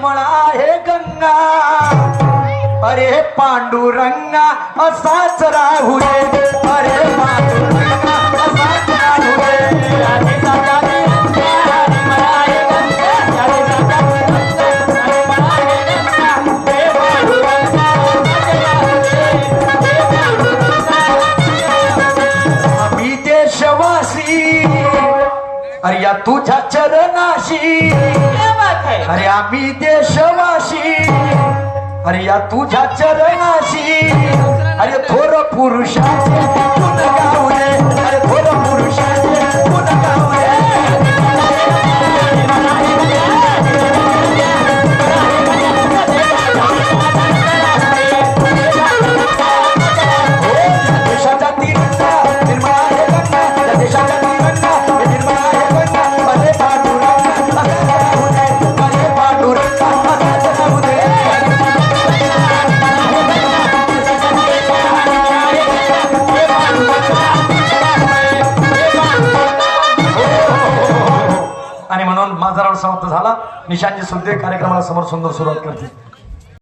निर्मळ आहे गंगा अरे पांडुरंगा असाच राहू दे अरे पांडुरंगा असाच राहू दे आम्ही देशवासी अरे या तुझ्या चरणाशी अरे आम्ही देशवासी अरे या तुझ्या चरणाशी अरे थोर पुरुषाचे गुण गाऊ दे अरे थोर पुरुषाचे गुण गाऊ दे देशाच्या तिरंगा निर्मळ आहे गंगा या देशाच्या तिरंगा निर्मळ आहे गंगा अरे पांडुरंगा असाच राहू दे अरे पांडुरंगा असाच राहू दे आणि म्हणून माझा राऊंड समाप्त झाला. निशांची सुद्धा कार्यक्रमाला समोर सुंदर सुरुवात करते.